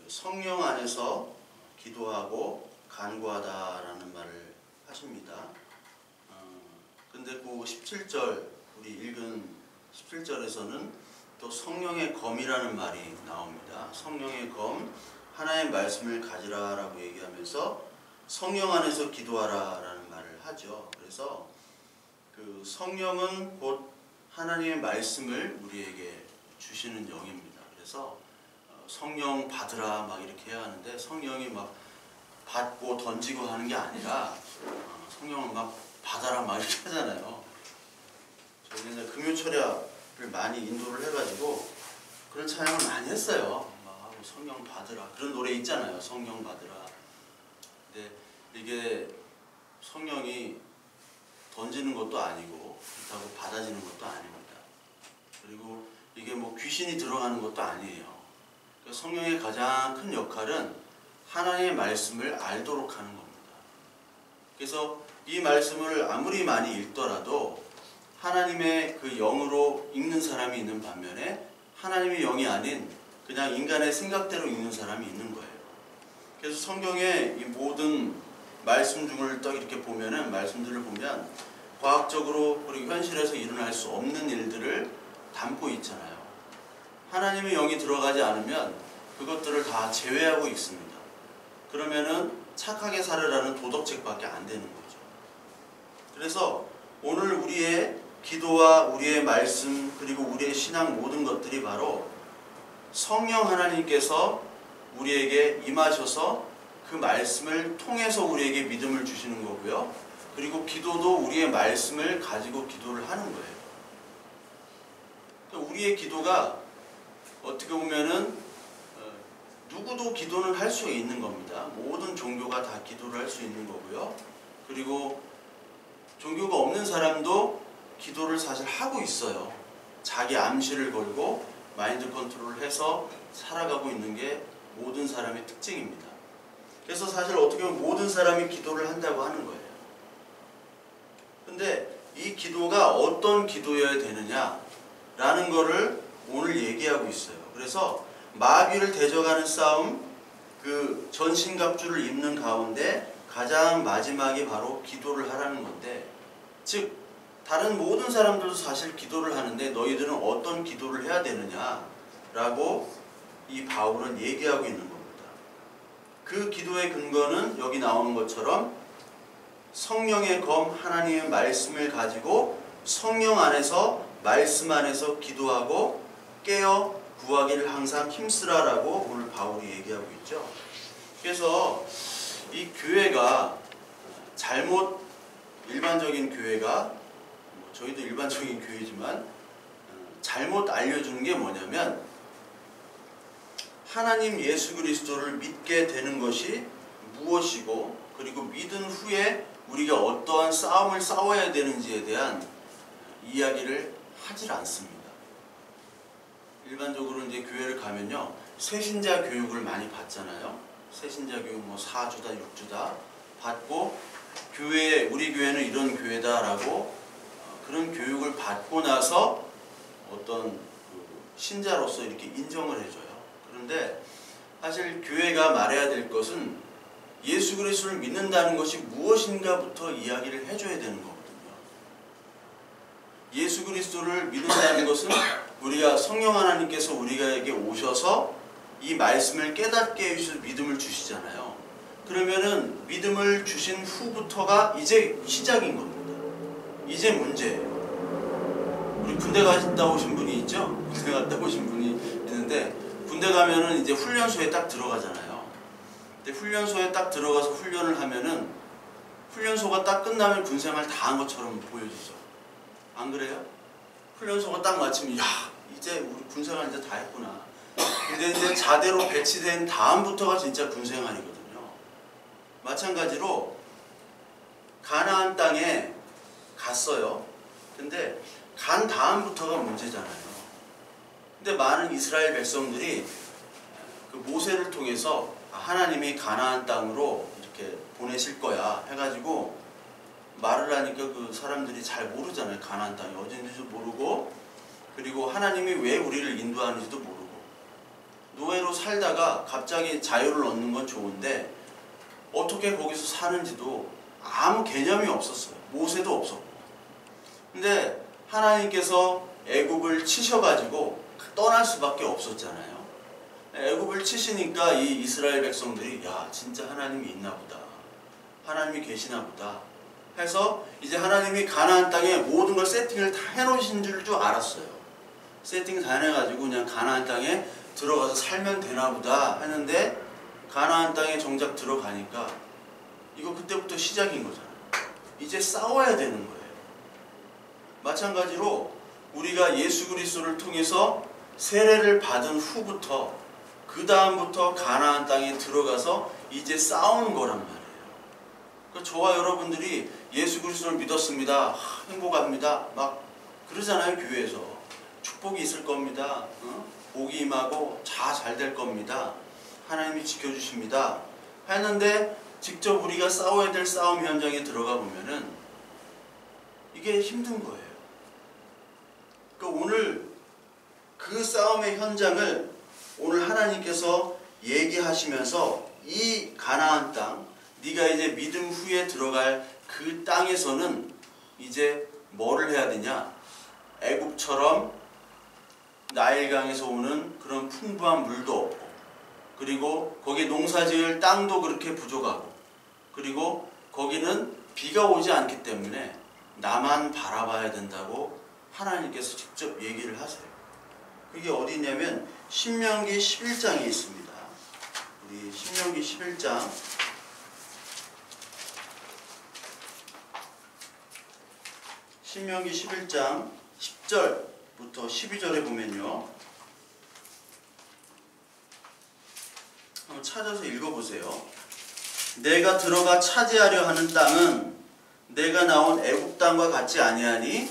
성령 안에서 기도하고 간구하다라는 말을 하십니다. 근데 그 17절 우리 읽은 17절에서는 또 성령의 검이라는 말이 나옵니다. 성령의 검, 하나의 말씀을 가지라라고 얘기하면서 성령 안에서 기도하라라는 말을 하죠. 그래서 그 성령은 곧 하나님의 말씀을 우리에게 주시는 영입니다. 그래서 성령 받으라 막 이렇게 해야 하는데 성령이 막 받고 던지고 하는 게 아니라 성령을 막 받아라 막 이렇게 하잖아요. 저희는 금요철야를 많이 인도를 해가지고 그런 찬양을 많이 했어요. 막 성령 받으라 그런 노래 있잖아요. 성령 받으라. 근데 이게 성령이 던지는 것도 아니고 그렇다고 받아지는 것도 아닙니다. 그리고 이게 뭐 귀신이 들어가는 것도 아니에요. 성령의 가장 큰 역할은 하나님의 말씀을 알도록 하는 겁니다. 그래서 이 말씀을 아무리 많이 읽더라도 하나님의 그 영으로 읽는 사람이 있는 반면에 하나님의 영이 아닌 그냥 인간의 생각대로 읽는 사람이 있는 거예요. 그래서 성경의 이 모든 말씀 중을 딱 이렇게 보면은 말씀들을 보면 과학적으로 그리고 현실에서 일어날 수 없는 일들을 담고 있잖아요. 하나님의 영이 들어가지 않으면 그것들을 다 제외하고 있습니다. 그러면은 착하게 살으라는 도덕책밖에 안 되는 거죠. 그래서 오늘 우리의 기도와 우리의 말씀 그리고 우리의 신앙 모든 것들이 바로 성령 하나님께서 우리에게 임하셔서 그 말씀을 통해서 우리에게 믿음을 주시는 거고요. 그리고 기도도 우리의 말씀을 가지고 기도를 하는 거예요. 우리의 기도가 어떻게 보면은 누구도 기도는 할 수 있는 겁니다. 모든 종교가 다 기도를 할 수 있는 거고요. 그리고 종교가 없는 사람도 기도를 사실 하고 있어요. 자기 암시를 걸고 마인드 컨트롤을 해서 살아가고 있는 게 모든 사람의 특징입니다. 그래서 사실 어떻게 보면 모든 사람이 기도를 한다고 하는 거예요. 근데 이 기도가 어떤 기도여야 되느냐라는 거를 오늘 얘기하고 있어요. 그래서 마귀를 대적하는 싸움, 그 전신갑주를 입는 가운데 가장 마지막이 바로 기도를 하라는 건데, 즉 다른 모든 사람들도 사실 기도를 하는데 너희들은 어떤 기도를 해야 되느냐라고 이 바울은 얘기하고 있는 겁니다. 그 기도의 근거는 여기 나오는 것처럼 성령의 검 하나님의 말씀을 가지고 성령 안에서 말씀 안에서 기도하고 깨어 구하기를 항상 힘쓰라라고 오늘 바울이 얘기하고 있죠. 그래서 이 교회가 일반적인 교회가 저희도 일반적인 교회지만 잘못 알려주는 게 뭐냐면 하나님 예수 그리스도를 믿게 되는 것이 무엇이고 그리고 믿은 후에 우리가 어떠한 싸움을 싸워야 되는지에 대한 이야기를 하질 않습니다. 일반적으로 이제 교회를 가면요, 새신자 교육을 많이 받잖아요. 새신자 교육 뭐 4주다 6주다 받고 우리 교회는 이런 교회다라고 그런 교육을 받고 나서 어떤 신자로서 이렇게 인정을 해줘요. 그런데 사실 교회가 말해야 될 것은 예수 그리스도를 믿는다는 것이 무엇인가부터 이야기를 해줘야 되는 거거든요. 예수 그리스도를 믿는다는 것은 우리가 성령 하나님께서 우리에게 오셔서 이 말씀을 깨닫게 해주셔서 믿음을 주시잖아요. 그러면은 믿음을 주신 후부터가 이제 시작인 겁니다. 이제 문제예요. 우리 군대 갔다 오신 분이 있죠? 군대 갔다 오신 분이 있는데 군대 가면은 이제 훈련소에 딱 들어가잖아요. 근데 훈련소에 딱 들어가서 훈련을 하면은 훈련소가 딱 끝나면 군생활 다 한 것처럼 보여지죠. 안 그래요? 훈련소가 딱 마치면 야 이제 우리 군생활 이제 다 했구나. 근데 이제 자대로 배치된 다음부터가 진짜 군생활이거든요. 마찬가지로 가나안 땅에 갔어요. 근데 간 다음부터가 문제잖아요. 근데 많은 이스라엘 백성들이 그 모세를 통해서 하나님이 가나안 땅으로 이렇게 보내실 거야 해가지고 말을 하니까 그 사람들이 잘 모르잖아요. 가나안 땅이 어딘지도 모르고 그리고 하나님이 왜 우리를 인도하는지도 모르고 노예로 살다가 갑자기 자유를 얻는 건 좋은데 어떻게 거기서 사는지도 아무 개념이 없었어요. 모세도 없었고. 근데 하나님께서 애굽을 치셔가지고 떠날 수밖에 없었잖아요. 애굽을 치시니까 이 이스라엘 백성들이 야 진짜 하나님이 있나 보다. 하나님이 계시나 보다 해서 이제 하나님이 가나안 땅에 모든 걸 세팅을 다 해놓으신 줄 알았어요. 세팅 다 해가지고 그냥 가나안 땅에 들어가서 살면 되나 보다 했는데 가나안 땅에 정작 들어가니까 이거 그때부터 시작인 거잖아요. 이제 싸워야 되는 거예요. 마찬가지로 우리가 예수 그리스도를 통해서 세례를 받은 후부터 그 다음부터 가나안 땅에 들어가서 이제 싸우는 거란 말이에요. 그러니까 저와 여러분들이 예수 그리스도를 믿었습니다. 행복합니다. 막 그러잖아요. 교회에서 축복이 있을 겁니다. 복이 임하고 잘 될 겁니다. 하나님이 지켜주십니다. 했는데 직접 우리가 싸워야 될 싸움 현장에 들어가 보면은 이게 힘든 거예요. 그러니까 오늘 그 싸움의 현장을 오늘 하나님께서 얘기하시면서 이 가나안 땅, 네가 이제 믿음 후에 들어갈 그 땅에서는 이제 뭐를 해야 되냐? 애굽처럼 나일강에서 오는 그런 풍부한 물도 없고, 그리고 거기 농사지을 땅도 그렇게 부족하고, 그리고 거기는 비가 오지 않기 때문에 나만 바라봐야 된다고 하나님께서 직접 얘기를 하세요. 그게 어디냐면 신명기 11장에 있습니다. 우리 신명기 11장 신명기 11장 10절부터 12절에 보면요. 한번 찾아서 읽어보세요. 내가 들어가 차지하려 하는 땅은 내가 나온 애굽 땅과 같지 아니하니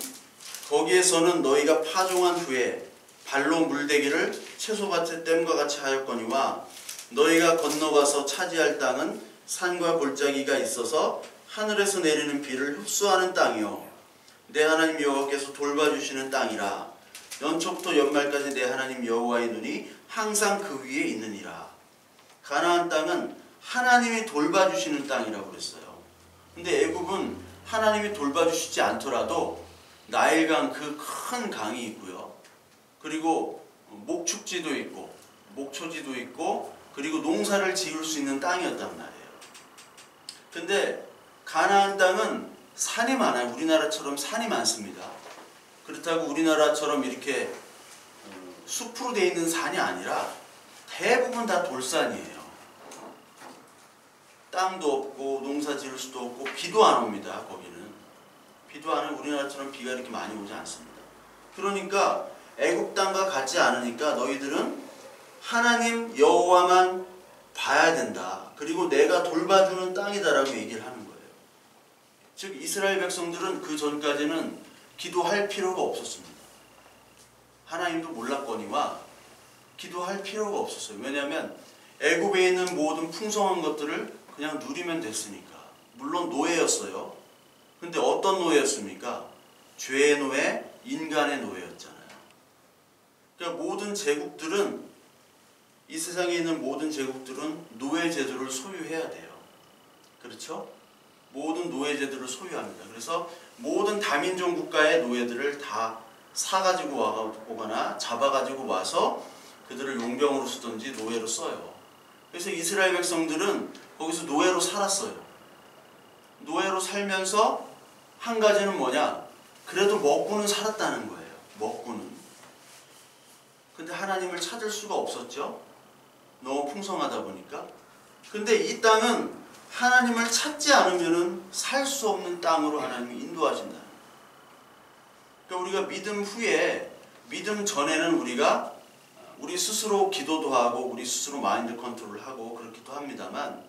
거기에서는 너희가 파종한 후에 발로 물대기를 채소밭의 댐과 같이 하였거니와 너희가 건너가서 차지할 땅은 산과 골짜기가 있어서 하늘에서 내리는 비를 흡수하는 땅이요 내 하나님 여호와께서 돌봐주시는 땅이라. 연초부터 연말까지 내 하나님 여호와의 눈이 항상 그 위에 있느니라. 가나안 땅은 하나님이 돌봐주시는 땅이라고 그랬어요. 근데 애굽은 하나님이 돌봐주시지 않더라도 나일강 그 큰 강이 있고요. 그리고 목축지도 있고 목초지도 있고 그리고 농사를 지을 수 있는 땅이었단 말이에요. 근데 가나안 땅은 산이 많아요. 우리나라처럼 산이 많습니다. 그렇다고 우리나라처럼 이렇게 숲으로 되어 있는 산이 아니라 대부분 다 돌산이에요. 땅도 없고 농사 지을 수도 없고 비도 안 옵니다. 거기는 비도 안 오면 우리나라처럼 비가 이렇게 많이 오지 않습니다. 그러니까 애굽 땅과 같지 않으니까 너희들은 하나님 여호와만 봐야 된다. 그리고 내가 돌봐주는 땅이다라고 얘기를 하는 거예요. 즉 이스라엘 백성들은 그 전까지는 기도할 필요가 없었습니다. 하나님도 몰랐거니와 기도할 필요가 없었어요. 왜냐하면 애굽에 있는 모든 풍성한 것들을 그냥 누리면 됐으니까. 물론 노예였어요. 근데 어떤 노예였습니까? 죄의 노예, 인간의 노예였잖아요. 그러니까 모든 제국들은 이 세상에 있는 모든 제국들은 노예 제도를 소유해야 돼요. 그렇죠? 모든 노예 제도를 소유합니다. 그래서 모든 다민족 국가의 노예들을 다 사가지고 오거나 잡아가지고 와서 그들을 용병으로 쓰든지 노예로 써요. 그래서 이스라엘 백성들은 거기서 노예로 살았어요. 노예로 살면서 한 가지는 뭐냐? 그래도 먹고는 살았다는 거예요. 먹고는. 근데 하나님을 찾을 수가 없었죠. 너무 풍성하다 보니까. 근데 이 땅은 하나님을 찾지 않으면 살 수 없는 땅으로 하나님이 인도하신다. 그러니까 우리가 믿음 후에, 믿음 전에는 우리가 우리 스스로 기도도 하고 우리 스스로 마인드 컨트롤을 하고 그렇기도 합니다만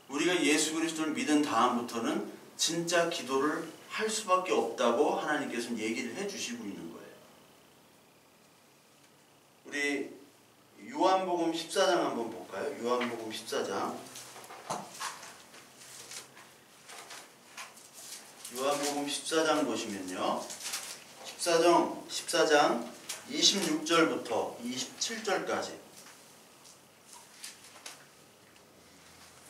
우리가 예수 그리스도를 믿은 다음부터는 진짜 기도를 할 수밖에 없다고 하나님께서는 얘기를 해주시고 있는 거예요. 우리 요한복음 14장 한번 볼까요? 요한복음 14장. 요한복음 14장 보시면요. 14장 26절부터 27절까지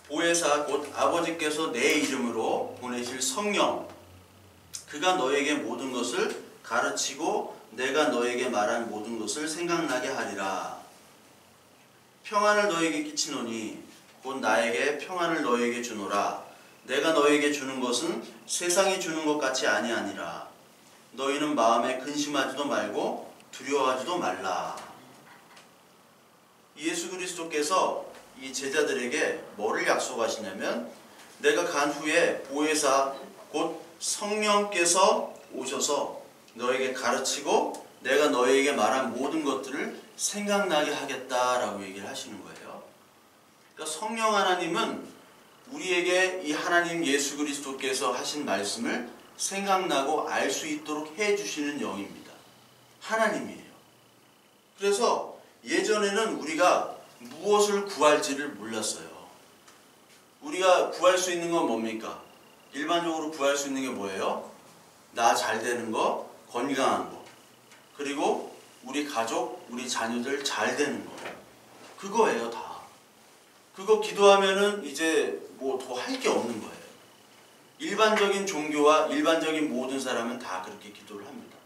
보혜사 곧 아버지께서 내 이름으로 보내실 성령, 그가 너에게 모든 것을 가르치고 내가 너에게 말한 모든 것을 생각나게 하리라. 평안을 너에게 끼치노니 곧 나에게 평안을 너에게 주노라. 내가 너에게 주는 것은 세상이 주는 것 같이 아니하니라. 너희는 마음에 근심하지도 말고 두려워하지도 말라. 예수 그리스도께서 이 제자들에게 뭐를 약속하시냐면, 내가 간 후에 보혜사 곧 성령께서 오셔서 너에게 가르치고 내가 너에게 말한 모든 것들을 생각나게 하겠다라고 얘기를 하시는 거예요. 그러니까 성령 하나님은 우리에게 이 하나님 예수 그리스도께서 하신 말씀을 생각나고 알 수 있도록 해주시는 영입니다. 하나님이에요. 그래서 예전에는 우리가 무엇을 구할지를 몰랐어요. 우리가 구할 수 있는 건 뭡니까? 일반적으로 구할 수 있는 게 뭐예요? 나 잘 되는 거, 건강한 거, 그리고 우리 가족, 우리 자녀들 잘 되는 거, 그거예요. 다 그거 기도하면은 이제 뭐 더 할 게 없는 거예요. 일반적인 종교와 일반적인 모든 사람은 다 그렇게 기도를 합니다.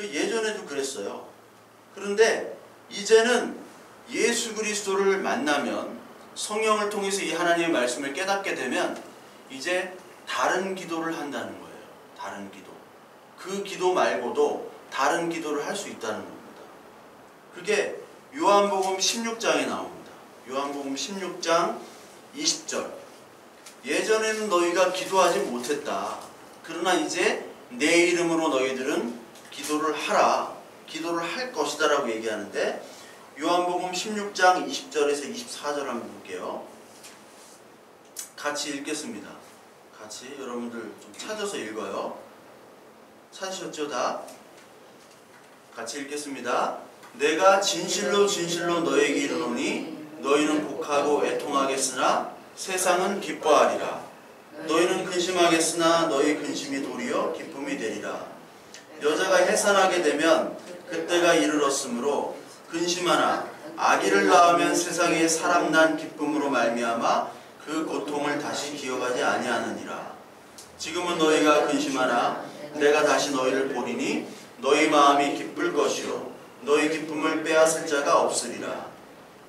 예전에도 그랬어요. 그런데 이제는 예수 그리스도를 만나면, 성령을 통해서 이 하나님의 말씀을 깨닫게 되면 이제 다른 기도를 한다는 거예요. 다른 기도. 그 기도 말고도 다른 기도를 할 수 있다는 겁니다. 그게 요한복음 16장에 나옵니다. 요한복음 16장 20절. 예전에는 너희가 기도하지 못했다. 그러나 이제 내 이름으로 너희들은 기도를 하라. 기도를 할 것이다 라고 얘기하는데, 요한복음 16장 20절에서 24절 한번 볼게요. 같이 읽겠습니다. 같이 여러분들 좀 찾아서 읽어요. 찾으셨죠? 다? 같이 읽겠습니다. 내가 진실로 진실로 너에게 이르노니 너희는 복하고 애통하겠으나 세상은 기뻐하리라. 너희는 근심하겠으나 너희 근심이 도리어 기쁨이 되리라. 여자가 해산하게 되면 그때가 이르렀으므로 근심하나 아기를 낳으면 세상에 사람 난 기쁨으로 말미암아 그 고통을 다시 기억하지 아니하느니라. 지금은 너희가 근심하나 내가 다시 너희를 보리니 너희 마음이 기쁠 것이요 너희 기쁨을 빼앗을 자가 없으리라.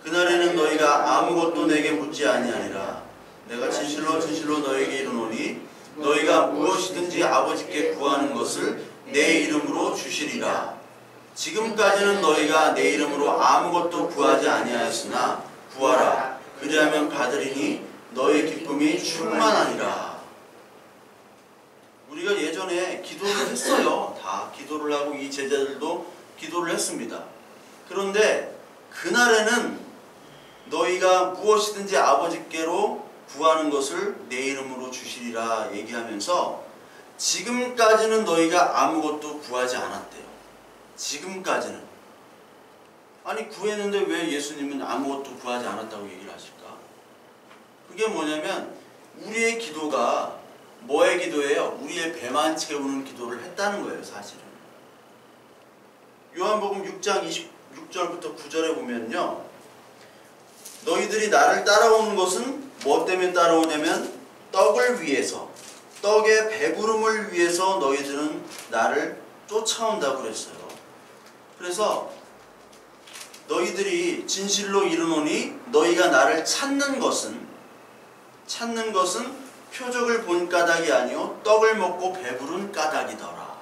그날에는 너희가 아무것도 내게 묻지 아니하리라. 내가 진실로 진실로 너에게 이르노니 너희가 무엇이든지 아버지께 구하는 것을 내 이름으로 주시리라. 지금까지는 너희가 내 이름으로 아무것도 구하지 아니하였으나 구하라. 그리하면 받으리니 너희 기쁨이 충만하니라. 우리가 예전에 기도를 했어요. 다 기도를 하고 이 제자들도 기도를 했습니다. 그런데 그날에는 너희가 무엇이든지 아버지께로 구하는 것을 내 이름으로 주시리라 얘기하면서, 지금까지는 너희가 아무것도 구하지 않았대요. 지금까지는. 아니 구했는데 왜 예수님은 아무것도 구하지 않았다고 얘기를 하실까? 그게 뭐냐면 우리의 기도가 뭐의 기도예요? 우리의 배만 채우는 기도를 했다는 거예요. 사실은. 요한복음 6장 26절부터 9절에 보면요, 너희들이 나를 따라오는 것은 뭐 때문에 따라오냐면 떡을 위해서, 떡의 배부름을 위해서 너희들은 나를 쫓아온다고 그랬어요. 그래서 너희들이 진실로 이르노니 너희가 나를 찾는 것은 표적을 본 까닭이 아니요 떡을 먹고 배부른 까닭이더라.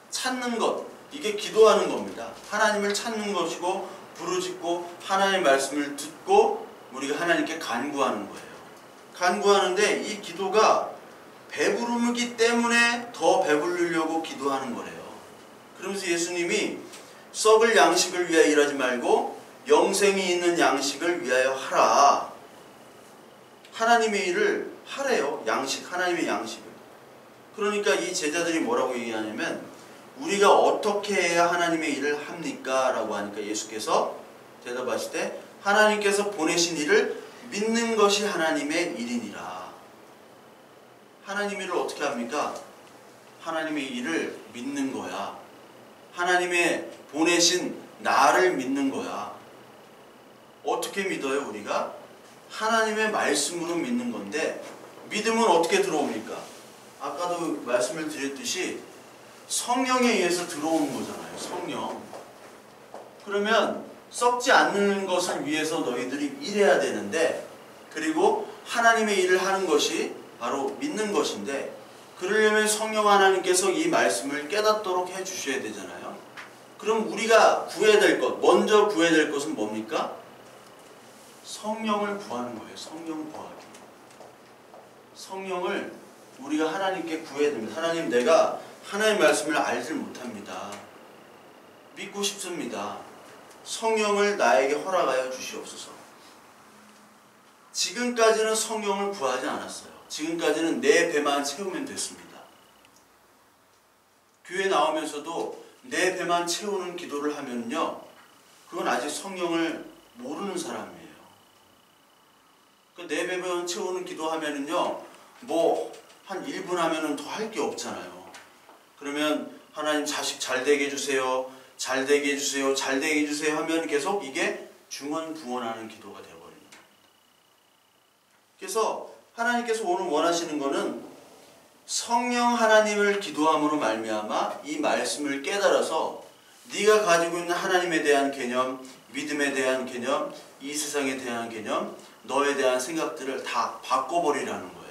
찾는 것, 이게 기도하는 겁니다. 하나님을 찾는 것이고 부르짖고 하나님의 말씀을 듣고 우리가 하나님께 간구하는 거예요. 간구하는데 이 기도가 배부름이기 때문에 더 배부르려고 기도하는 거래요. 그러면서 예수님이 썩을 양식을 위하여 일하지 말고 영생이 있는 양식을 위하여 하라. 하나님의 일을 하래요. 양식, 하나님의 양식을. 그러니까 이 제자들이 뭐라고 얘기하냐면, 우리가 어떻게 해야 하나님의 일을 합니까? 라고 하니까 예수께서 대답하실 때, 하나님께서 보내신 일을 믿는 것이 하나님의 일이니라. 하나님의 일을 어떻게 합니까? 하나님의 일을 믿는 거야. 하나님의 보내신 나를 믿는 거야. 어떻게 믿어요 우리가? 하나님의 말씀으로 믿는 건데 믿음은 어떻게 들어옵니까? 아까도 말씀을 드렸듯이 성령에 의해서 들어오는 거잖아요. 성령. 그러면 썩지 않는 것을 위해서 너희들이 일해야 되는데, 그리고 하나님의 일을 하는 것이 바로 믿는 것인데, 그러려면 성령 하나님께서 이 말씀을 깨닫도록 해 주셔야 되잖아요. 그럼 우리가 구해야 될 것, 먼저 구해야 될 것은 뭡니까? 성령을 구하는 거예요. 성령 구하기. 성령을 우리가 하나님께 구해야 됩니다. 하나님, 내가 하나님의 말씀을 알질 못합니다. 믿고 싶습니다. 성령을 나에게 허락하여 주시옵소서. 지금까지는 성령을 구하지 않았어요. 지금까지는 내 배만 채우면 됐습니다. 교회 나오면서도 내 배만 채우는 기도를 하면요, 그건 아직 성령을 모르는 사람이에요. 내 배만 채우는 기도하면은요, 뭐 한 1분 하면은 더 할 게 없잖아요. 그러면 하나님 자식 잘 되게 해주세요, 잘 되게 해주세요, 잘 되게 해주세요 하면 계속 이게 중언부언하는 기도가 되어버립니다. 그래서 하나님께서 오늘 원하시는 것은 성령 하나님을 기도함으로 말미암아 이 말씀을 깨달아서 네가 가지고 있는 하나님에 대한 개념, 믿음에 대한 개념, 이 세상에 대한 개념, 너에 대한 생각들을 다 바꿔버리라는 거예요.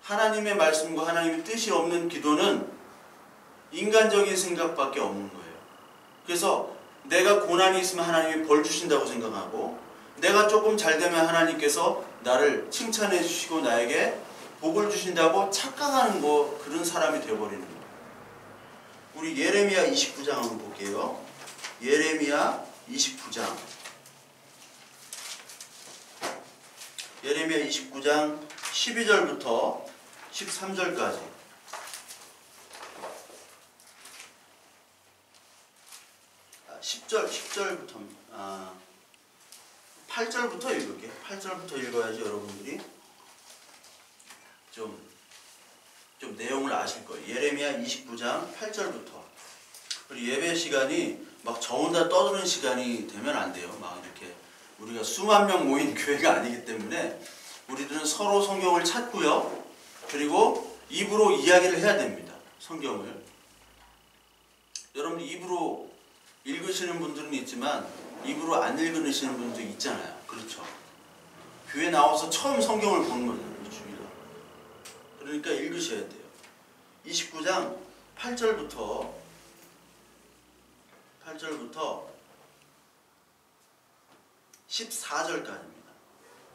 하나님의 말씀과 하나님의 뜻이 없는 기도는 인간적인 생각밖에 없는 거예요. 그래서 내가 고난이 있으면 하나님이 벌 주신다고 생각하고, 내가 조금 잘 되면 하나님께서 나를 칭찬해 주시고 나에게 복을 주신다고 착각하는 그런 사람이 되어버리는 거예요. 우리 예레미야 29장 한번 볼게요. 예레미야 29장. 예레미야 29장 12절부터 13절까지. 10절부터 8절부터 읽을게요. 8절부터 읽어야지 여러분들이 좀 내용을 아실 거예요. 예레미야 29장 8절부터. 우리 예배 시간이 막 저 혼자 떠드는 시간이 되면 안 돼요. 막 이렇게 우리가 수만 명 모인 교회가 아니기 때문에 우리들은 서로 성경을 찾고요. 그리고 입으로 이야기를 해야 됩니다. 성경을. 여러분 입으로 읽으시는 분들은 있지만 입으로 안 읽으시는 분도 있잖아요. 그렇죠. 교회 나와서 처음 성경을 보는 거잖아요. 주일날. 그러니까 읽으셔야 돼요. 29장 8절부터 14절까지입니다.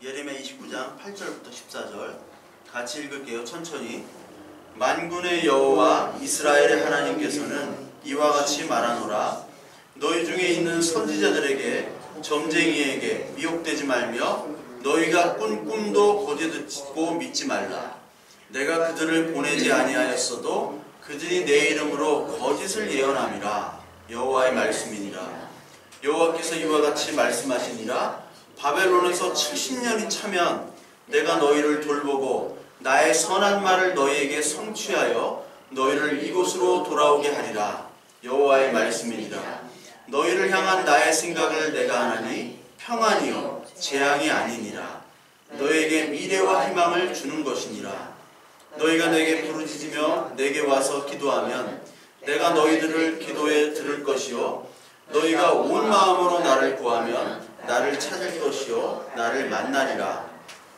예레미야 29장 8절부터 14절 같이 읽을게요. 천천히. 만군의 여호와 이스라엘의 하나님께서는 이와 같이 말하노라. 너희 중에 있는 선지자들에게 점쟁이에게 미혹되지 말며 너희가 꾼 꿈도 거짓 듣고 믿지 말라. 내가 그들을 보내지 아니하였어도 그들이 내 이름으로 거짓을 예언함이라. 여호와의 말씀이니라. 여호와께서 이와 같이 말씀하시니라. 바벨론에서 70년이 차면 내가 너희를 돌보고 나의 선한 말을 너희에게 성취하여 너희를 이곳으로 돌아오게 하리라. 여호와의 말씀이니라. 너희를 향한 나의 생각을 내가 하나니 평안이요 재앙이 아니니라. 너희에게 미래와 희망을 주는 것이니라. 너희가 내게 부르짖으며 내게 와서 기도하면 내가 너희들을 기도에 들을 것이요 너희가 온 마음으로 나를 구하면 나를 찾을 것이요 나를 만나리라.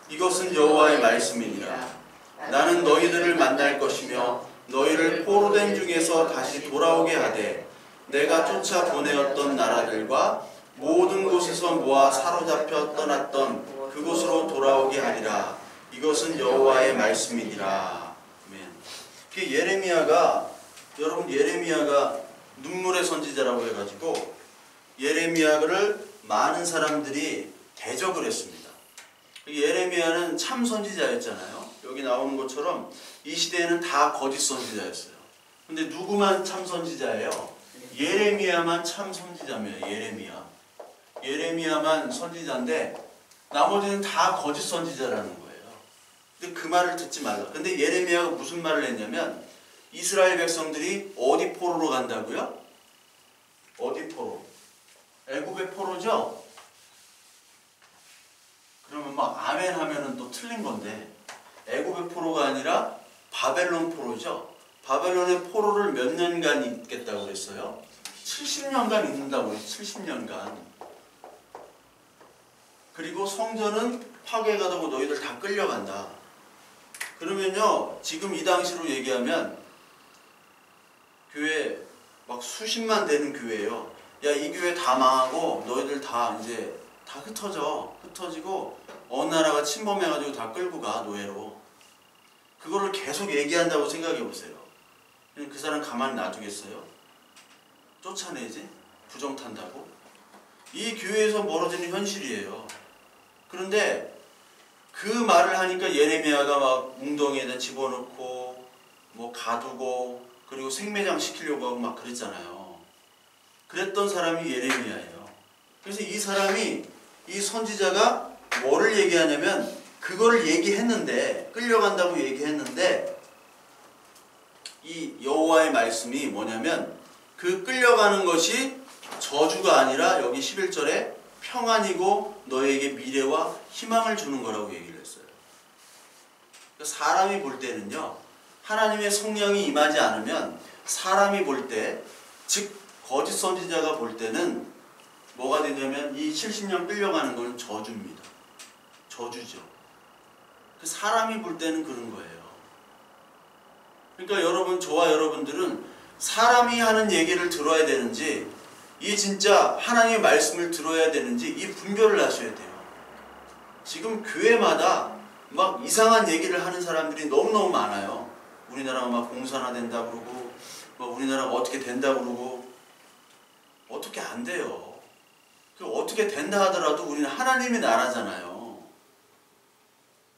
이것은 여호와의 말씀이니라. 나는 너희들을 만날 것이며 너희를 포로된 중에서 다시 돌아오게 하되 내가 쫓아 보내었던 나라들과 모든 곳에서 모아 사로잡혀 떠났던 그곳으로 돌아오게 하리라. 이것은 여호와의 말씀이니라. 아멘. 예레미야가 여러분 예레미야가 눈물의 선지자라고 해가지고 예레미야를 많은 사람들이 대적을 했습니다. 예레미야는 참 선지자였잖아요. 여기 나오는 것처럼 이 시대에는 다 거짓 선지자였어요. 근데 누구만 참 선지자예요? 예레미야만 참 선지자입니다. 예레미야만 선지자인데 나머지는 다 거짓 선지자라는 거예요. 근데 그 말을 듣지 말라. 근데 예레미야가 무슨 말을 했냐면 이스라엘 백성들이 어디 포로로 간다고요? 어디 포로? 애굽의 포로죠? 막 아멘 하면은 또 틀린 건데, 애굽의 포로가 아니라 바벨론 포로죠. 바벨론의 포로를 몇 년간 있겠다고 그랬어요? 70년간 있는다고 그랬어요. 70년간. 그리고 성전은 파괴가 되고 너희들 다 끌려간다. 그러면요, 지금 이 당시로 얘기하면 교회 막 수십만 되는 교회예요. 야, 이 교회 다 망하고 너희들 다 이제 다 흩어지고 어느 나라가 침범해가지고 다 끌고 가, 노예로. 그거를 계속 얘기한다고 생각해 보세요. 그 사람 가만히 놔두겠어요? 쫓아내지? 부정탄다고? 이 교회에서 벌어지는 현실이에요. 그런데 그 말을 하니까 예레미야가 막 웅덩이에다 집어넣고 뭐 가두고 그리고 생매장 시키려고 하고 막 그랬잖아요. 그랬던 사람이 예레미야예요. 그래서 이 사람이, 이 선지자가 뭐를 얘기하냐면 그거를 얘기했는데, 끌려간다고 얘기했는데, 이 여호와의 말씀이 뭐냐면 그 끌려가는 것이 저주가 아니라 여기 11절에 평안이고 너에게 미래와 희망을 주는 거라고 얘기를 했어요. 사람이 볼 때는요, 하나님의 성령이 임하지 않으면 사람이 볼 때, 즉 거짓 선지자가 볼 때는 뭐가 되냐면 이 70년 끌려가는 건 저주입니다. 저주죠. 사람이 볼 때는 그런 거예요. 그러니까 여러분, 저와 여러분들은 사람이 하는 얘기를 들어야 되는지, 이 진짜 하나님의 말씀을 들어야 되는지 이 분별을 하셔야 돼요. 지금 교회마다 막 이상한 얘기를 하는 사람들이 너무너무 많아요. 우리나라가 막 공산화 된다 그러고, 막 우리나라가 어떻게 된다 그러고. 어떻게 안 돼요. 그 어떻게 된다 하더라도 우리는 하나님의 나라잖아요.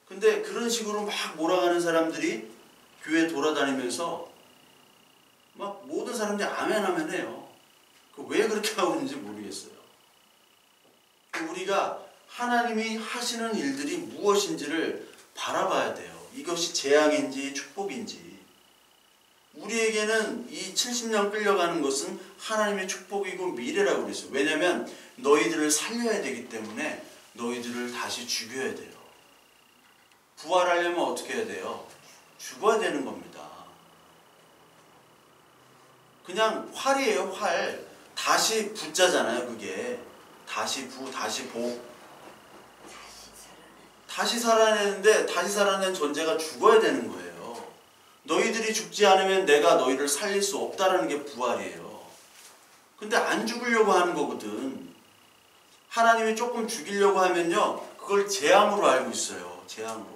근데 그런 식으로 막 몰아가는 사람들이 교회 돌아다니면서 막 모든 사람들이 아멘 해요. 왜 그렇게 하고 있는지 모르겠어요. 우리가 하나님이 하시는 일들이 무엇인지를 바라봐야 돼요. 이것이 재앙인지 축복인지. 우리에게는 이 70년 끌려가는 것은 하나님의 축복이고 미래라고 그랬어요. 왜냐하면 너희들을 살려야 되기 때문에 너희들을 다시 죽여야 돼요. 부활하려면 어떻게 해야 돼요? 죽어야 되는 겁니다. 그냥 활이에요, 활. 다시 부자잖아요, 그게. 다시 부, 다시 복. 다시 살아내는데, 다시 살아낸 존재가 죽어야 되는 거예요. 너희들이 죽지 않으면 내가 너희를 살릴 수 없다라는 게 부활이에요. 근데 안 죽으려고 하는 거거든. 하나님이 조금 죽이려고 하면요, 그걸 재앙으로 알고 있어요. 재앙으로.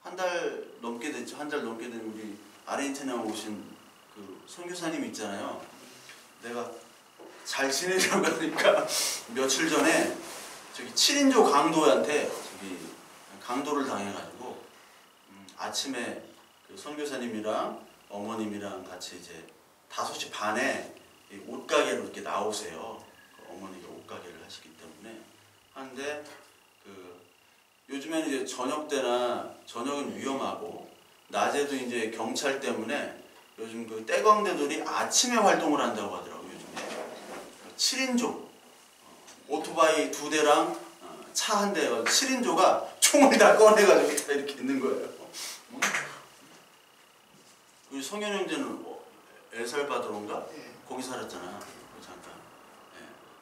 한 달 넘게 됐죠. 한 달 넘게 된 우리 아르헨티나 오신 그 선교사님 있잖아요. 내가 잘 지내려고 하니까 며칠 전에 저기 7인조 강도한테 저기 강도를 당해가지고 아침에 그 선교사님이랑 어머님이랑 같이 이제 5시 반에 옷가게로 이렇게 나오세요. 그 어머니가 옷가게를 하시기 때문에 하는데 요즘에는 이제 저녁 때나 저녁은 위험하고 낮에도 이제 경찰 때문에 요즘 그 떼광대들이 아침에 활동을 한다고 하더라고요. 요즘에 7인조 오토바이 2대랑 차 1대 7인조가 총을 다 꺼내가지고 다 이렇게 있는 거예요. 우리 성현 형제는 엘살바도르인가? 거기 살았잖아. 잠깐.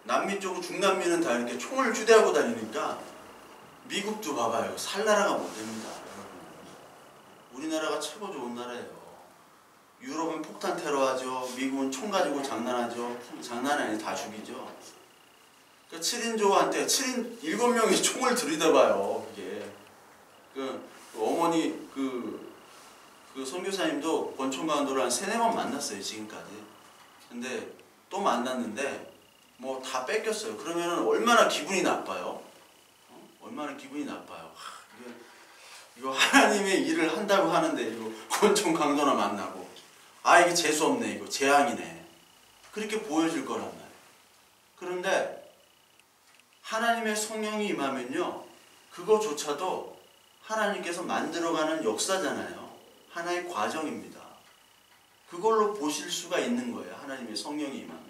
남미 쪽은 중남미는 다 이렇게 총을 휴대하고 다니니까 미국도 봐봐요. 살 나라가 못 됩니다. 여러분. 우리나라가 최고 좋은 나라예요. 유럽은 폭탄 테러하죠. 미국은 총 가지고 장난하죠. 장난이 아니라 다 죽이죠. 그 7인조한테 7명이 총을 들이대봐요. 그게. 그 어머니 그 선교사님도 권총강도를 한 3-4번 만났어요. 지금까지. 근데 또 만났는데 뭐 다 뺏겼어요. 그러면 얼마나 기분이 나빠요. 얼마나 기분이 나빠요. 이거 하나님의 일을 한다고 하는데 이거 권총 강도나 만나고 이게 재수없네. 이거 재앙이네. 그렇게 보여질 거란 말이에요. 그런데 하나님의 성령이 임하면요, 그거조차도 하나님께서 만들어가는 역사잖아요. 하나의 과정입니다. 그걸로 보실 수가 있는 거예요. 하나님의 성령이 임하면.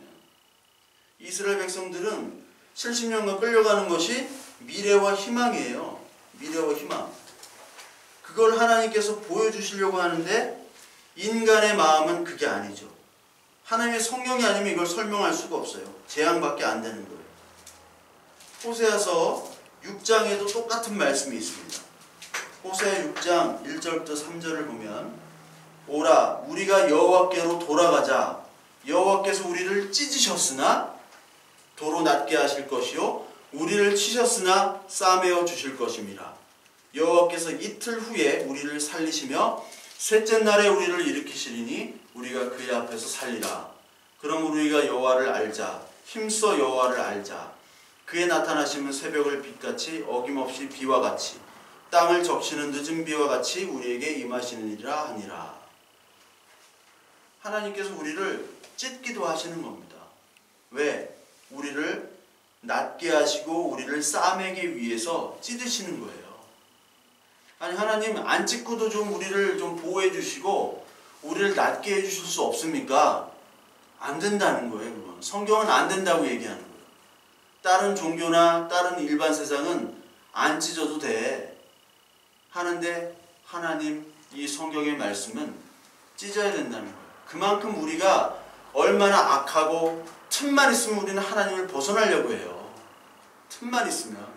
이스라엘 백성들은 70년간 끌려가는 것이 미래와 희망이에요. 미래와 희망. 그걸 하나님께서 보여주시려고 하는데 인간의 마음은 그게 아니죠. 하나님의 성령이 아니면 이걸 설명할 수가 없어요. 재앙밖에 안 되는 거예요. 호세아서 6장에도 똑같은 말씀이 있습니다. 호세아 6장 1절부터 3절을 보면 오라 우리가 여호와께로 돌아가자. 여호와께서 우리를 찢으셨으나 도로 낮게 하실 것이요 우리를 치셨으나 싸매어 주실 것임이라. 여호와께서 이틀 후에 우리를 살리시며 셋째 날에 우리를 일으키시리니 우리가 그의 앞에서 살리라. 그럼 우리가 여호와를 알자. 힘써 여호와를 알자. 그의 나타나심은 새벽을 빛같이 어김없이 비와 같이 땅을 적시는 늦은 비와 같이 우리에게 임하시느니라 하니라. 하나님께서 우리를 찢기도 하시는 겁니다. 왜? 우리를 낮게 하시고 우리를 싸매기 위해서 찢으시는 거예요. 아니 하나님 안 찢고도 좀 우리를 좀 보호해 주시고 우리를 낮게 해 주실 수 없습니까? 안 된다는 거예요. 그건. 성경은 안 된다고 얘기하는 거예요. 다른 종교나 다른 일반 세상은 안 찢어도 돼 하는데 하나님 이 성경의 말씀은 찢어야 된다는 거예요. 그만큼 우리가 얼마나 악하고 틈만 있으면 우리는 하나님을 벗어나려고 해요. 틈만 있으면.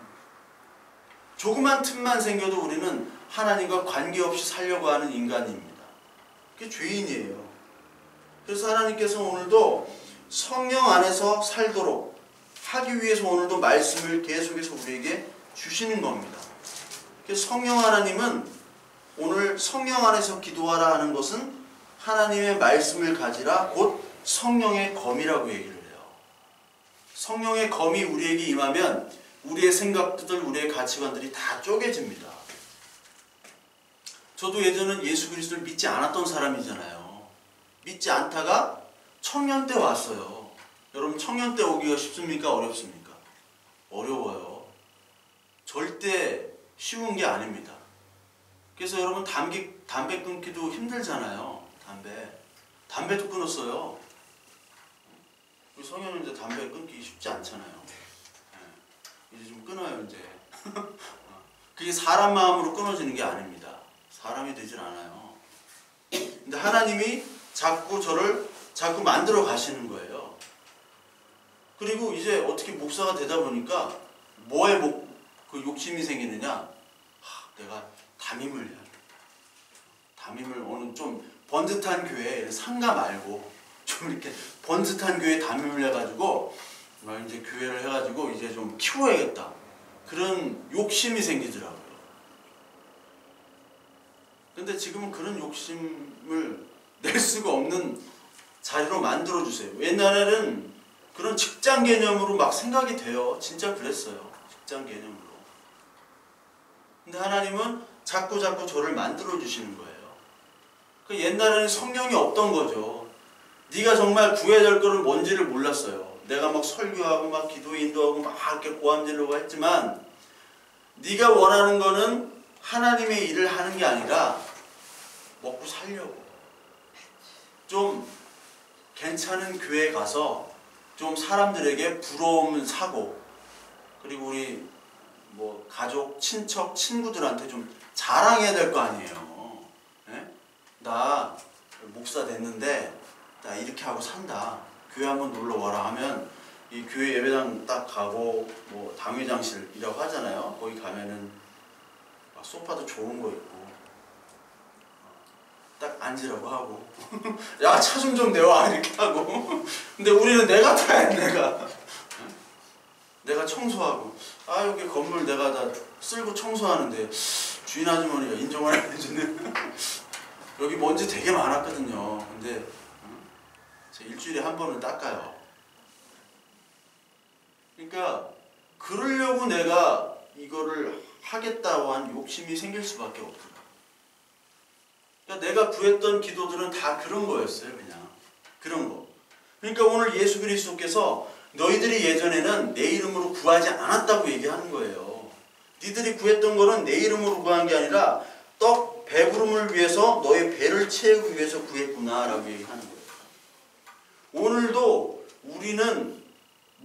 조그만 틈만 생겨도 우리는 하나님과 관계없이 살려고 하는 인간입니다. 그게 죄인이에요. 그래서 하나님께서 오늘도 성령 안에서 살도록 하기 위해서 오늘도 말씀을 계속해서 우리에게 주시는 겁니다. 그래서 성령 하나님은 오늘 성령 안에서 기도하라 하는 것은 하나님의 말씀을 가지라 곧 성령의 검이라고 얘기를 해요. 성령의 검이 우리에게 임하면 우리의 생각들, 우리의 가치관들이 다 쪼개집니다. 저도 예전엔 예수 그리스도를 믿지 않았던 사람이잖아요. 믿지 않다가 청년 때 왔어요. 여러분 청년 때 오기가 쉽습니까? 어렵습니까? 어려워요. 절대 쉬운 게 아닙니다. 그래서 여러분 담배 끊기도 힘들잖아요. 담배도 끊었어요. 우리 성현은 이제 담배 끊기 쉽지 않잖아요. 이제 좀 끊어요 이제. 그게 사람 마음으로 끊어지는 게 아닙니다. 사람이 되질 않아요. 근데 하나님이 자꾸 저를 자꾸 만들어 가시는 거예요. 그리고 이제 어떻게 목사가 되다 보니까 뭐에 그 욕심이 생기느냐? 내가 담임을 어느 좀 번듯한 교회 상가 말고 좀 이렇게 번듯한 교회 담임을 해가지고 이제 교회를 해가지고 이제 좀 키워야겠다. 그런 욕심이 생기더라고요. 근데 지금은 그런 욕심을 낼 수가 없는 자리로 만들어주세요. 옛날에는 그런 직장 개념으로 막 생각이 돼요. 진짜 그랬어요. 직장 개념으로. 근데 하나님은 자꾸 저를 만들어주시는 거예요. 그 옛날에는 성령이 없던 거죠. 네가 정말 구해야 될 거는 뭔지를 몰랐어요. 내가 막 설교하고 막 기도 인도하고 막 이렇게 고함지르고 했지만 네가 원하는 거는 하나님의 일을 하는 게 아니라 먹고 살려고. 좀 괜찮은 교회 가서 좀 사람들에게 부러움 사고 그리고 우리 뭐 가족, 친척, 친구들한테 좀 자랑해야 될 거 아니에요. 네? 나 목사 됐는데 나 이렇게 하고 산다. 교회 한번 놀러 와라 하면 이 교회 예배당 딱 가고 뭐 당회장실이라고 하잖아요. 거기 가면은 막 소파도 좋은 거 있고 딱 앉으라고 하고 야 차 좀 내와 이렇게 하고 근데 우리는 내가 타야 내가 청소하고 여기 건물 내가 다 쓸고 청소하는데 주인 아주머니가 인정을 안 해주는 여기 먼지 되게 많았거든요. 근데 일주일에 한 번은 닦아요. 그러니까 그러려고 내가 이거를 하겠다고 한 욕심이 생길 수밖에 없어요. 그러니까 내가 구했던 기도들은 다 그런 거였어요. 그냥 그런 거. 그러니까 오늘 예수 그리스도께서 너희들이 예전에는 내 이름으로 구하지 않았다고 얘기하는 거예요. 니들이 구했던 거는 내 이름으로 구한 게 아니라 떡 배부름을 위해서 너의 배를 채우기 위해서 구했구나 라고 얘기하는 거예요. 오늘도 우리는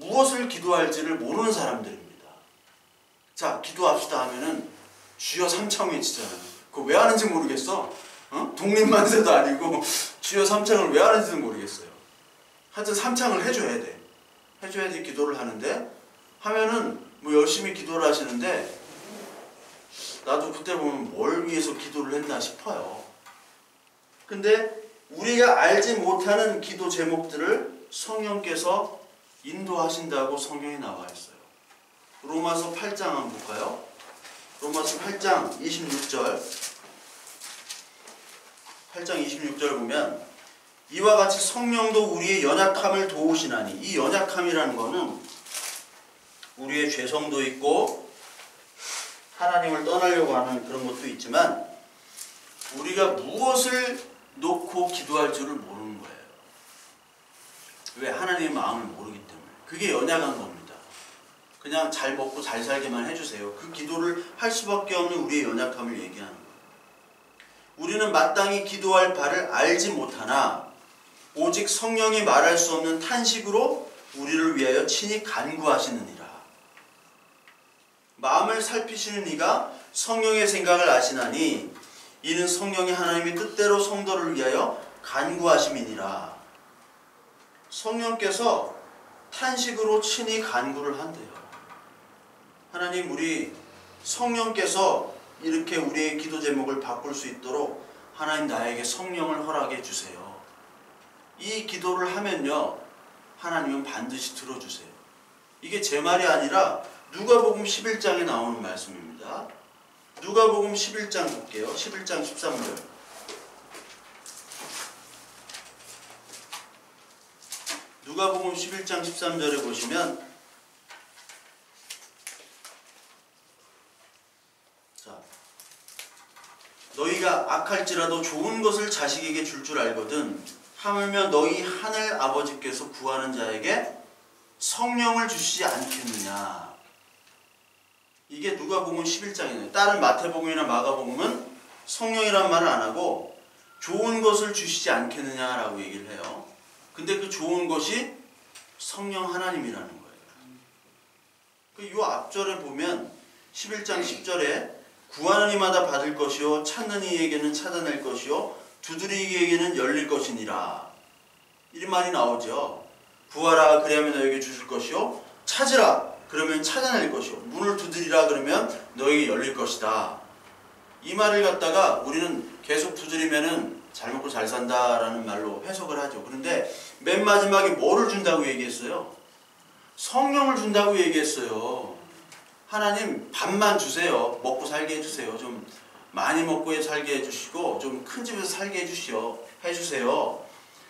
무엇을 기도할지를 모르는 사람들입니다. 자, 기도합시다 하면은 주여 삼창 외치잖아요. 그거 왜 하는지 모르겠어. 독립만세도 아니고 주여 삼창을 왜 하는지도 모르겠어요. 하여튼 삼창을 해줘야 돼. 해줘야지 기도를 하는데, 하면은 뭐 열심히 기도를 하시는데 나도 그때 보면 뭘 위해서 기도를 했나 싶어요. 근데 우리가 알지 못하는 기도 제목들을 성령께서 인도하신다고 성경에 나와 있어요. 로마서 8장 한번 볼까요? 로마서 8장 26절 8장 26절 보면 이와 같이 성령도 우리의 연약함을 도우시나니, 이 연약함이라는 거는 우리의 죄성도 있고 하나님을 떠나려고 하는 그런 것도 있지만 우리가 무엇을 놓고 기도할 줄을 모르는 거예요. 왜? 하나님의 마음을 모르기 때문에. 그게 연약한 겁니다. 그냥 잘 먹고 잘 살게만 해주세요. 그 기도를 할 수밖에 없는 우리의 연약함을 얘기하는 거예요. 우리는 마땅히 기도할 바를 알지 못하나 오직 성령이 말할 수 없는 탄식으로 우리를 위하여 친히 간구하시느니라. 마음을 살피시는 이가 성령의 생각을 아시나니 이는 성령이 하나님의 뜻대로 성도를 위하여 간구하심이니라. 성령께서 탄식으로 친히 간구를 한대요. 하나님, 우리 성령께서 이렇게 우리의 기도 제목을 바꿀 수 있도록 하나님 나에게 성령을 허락해 주세요. 이 기도를 하면요, 하나님은 반드시 들어주세요. 이게 제 말이 아니라 누가복음 11장에 나오는 말씀입니다. 누가복음 11장 볼게요. 11장 13절. 누가복음 11장 13절에 보시면, 자, 너희가 악할지라도 좋은 것을 자식에게 줄 줄 알거든 하물며 너희 하늘 아버지께서 구하는 자에게 성령을 주시지 않겠느냐. 이게 누가복음 11장이네요. 다른 마태복음이나 마가복음은 성령이란 말을 안 하고 좋은 것을 주시지 않겠느냐라고 얘기를 해요. 근데 그 좋은 것이 성령 하나님이라는 거예요. 이 앞절에 보면 11장 10절에 구하는 이마다 받을 것이요 찾는 이에게는 찾아낼 것이요 두드리는 이에게는 열릴 것이니라. 이 말이 나오죠. 구하라 그리하면 너에게 주실 것이요 찾으라 그러면 찾아낼 것이요 문을 두드리라 그러면 너에게 열릴 것이다. 이 말을 갖다가 우리는 계속 두드리면은 잘 먹고 잘 산다라는 말로 해석을 하죠. 그런데 맨 마지막에 뭐를 준다고 얘기했어요? 성령을 준다고 얘기했어요. 하나님 밥만 주세요. 먹고 살게 해주세요. 좀 많이 먹고 살게 해주시고 좀 큰 집에서 살게 해주세요.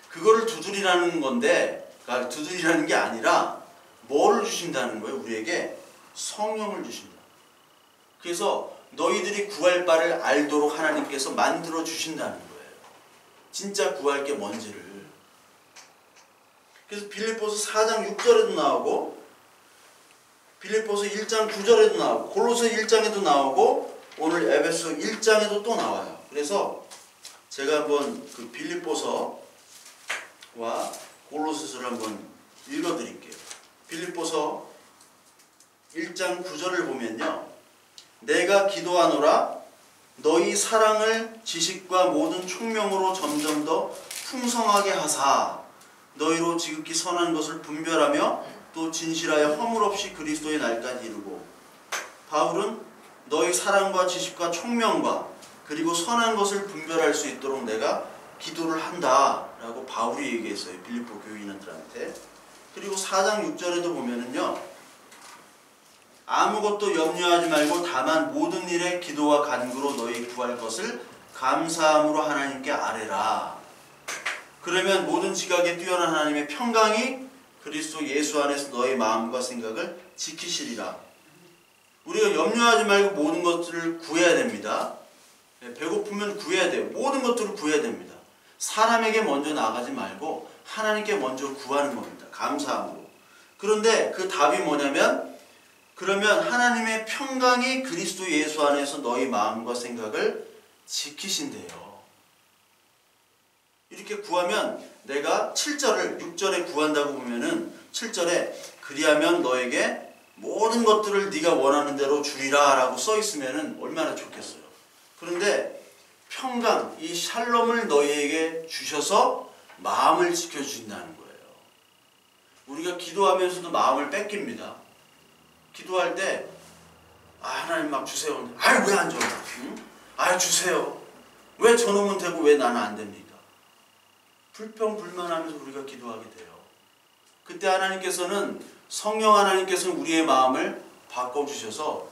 그거를 두드리라는 건데, 그러니까 두드리라는 게 아니라 뭐를 주신다는 거예요? 우리에게 성령을 주신다. 그래서 너희들이 구할 바를 알도록 하나님께서 만들어 주신다는 거예요. 진짜 구할 게 뭔지를. 그래서 빌립보서 4장 6절에도 나오고 빌립보서 1장 9절에도 나오고 골로새 1장에도 나오고 오늘 에베소 1장에도 또 나와요. 그래서 제가 한번 그 빌립보서와 골로새서를 한번 읽어드릴게요. 빌립보서 1장 9절을 보면요, 내가 기도하노라 너희 사랑을 지식과 모든 총명으로 점점 더 풍성하게 하사 너희로 지극히 선한 것을 분별하며 또 진실하여 허물 없이 그리스도의 날까지 이루고. 바울은 너희 사랑과 지식과 총명과 그리고 선한 것을 분별할 수 있도록 내가 기도를 한다 라고 바울이 얘기했어요. 빌립보 교인들한테. 그리고 4장 6절에도 보면은요, 아무것도 염려하지 말고 다만 모든 일에 기도와 간구로 너희 구할 것을 감사함으로 하나님께 아뢰라. 그러면 모든 지각에 뛰어난 하나님의 평강이 그리스도 예수 안에서 너희 마음과 생각을 지키시리라. 우리가 염려하지 말고 모든 것들을 구해야 됩니다. 배고프면 구해야 돼요. 모든 것들을 구해야 됩니다. 사람에게 먼저 나가지 말고 하나님께 먼저 구하는 겁니다. 감사함으로. 그런데 그 답이 뭐냐면, 그러면 하나님의 평강이 그리스도 예수 안에서 너희 마음과 생각을 지키신대요. 이렇게 구하면 내가 7절을 6절에 구한다고 보면은 7절에 그리하면 너에게 모든 것들을 네가 원하는 대로 주리라 라고 써 있으면 얼마나 좋겠어요. 그런데 평강, 이 샬롬을 너희에게 주셔서 마음을 지켜주신다는 거예요. 우리가 기도하면서도 마음을 뺏깁니다. 기도할 때 하나님 막 주세요. 왜 안 줘? 응? 주세요. 왜 저놈은 되고 왜 나는 안 됩니까? 불평불만하면서 우리가 기도하게 돼요. 그때 성령 하나님께서는 우리의 마음을 바꿔주셔서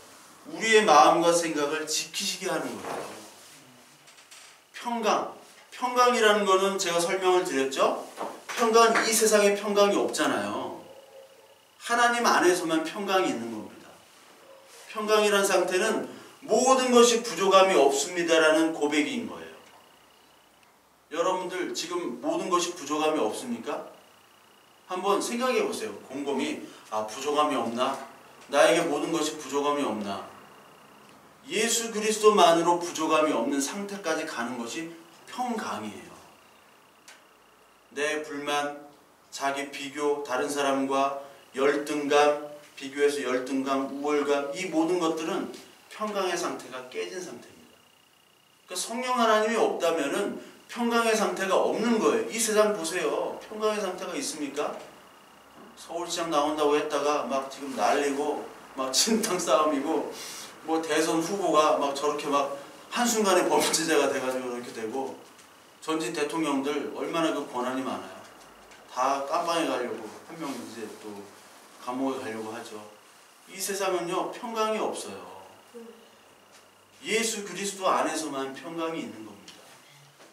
우리의 마음과 생각을 지키시게 하는 거예요. 평강이라는 거는 제가 설명을 드렸죠. 평강은 이 세상에 평강이 없잖아요. 하나님 안에서만 평강이 있는 겁니다. 평강이라는 상태는 모든 것이 부족함이 없습니다라는 고백인 거예요. 여러분들 지금 모든 것이 부족함이 없습니까? 한번 생각해 보세요. 곰곰이 부족함이 없나? 나에게 모든 것이 부족함이 없나? 예수 그리스도만으로 부족함이 없는 상태까지 가는 것이 평강이에요. 내 불만, 자기 비교, 다른 사람과 열등감, 비교해서 열등감, 우월감, 이 모든 것들은 평강의 상태가 깨진 상태입니다. 그러니까 성령 하나님이 없다면은 평강의 상태가 없는 거예요. 이 세상 보세요. 평강의 상태가 있습니까? 서울시장 나온다고 했다가 막 지금 난리고 막 진탕 싸움이고 뭐 대선 후보가 막 저렇게 막 한순간에 범죄자가 돼가지고 이렇게 되고 전직 대통령들 얼마나 그 권한이 많아요. 다 깜빵에 가려고 한 명 이제 또 감옥에 가려고 하죠. 이 세상은요 평강이 없어요. 예수 그리스도 안에서만 평강이 있는 겁니다.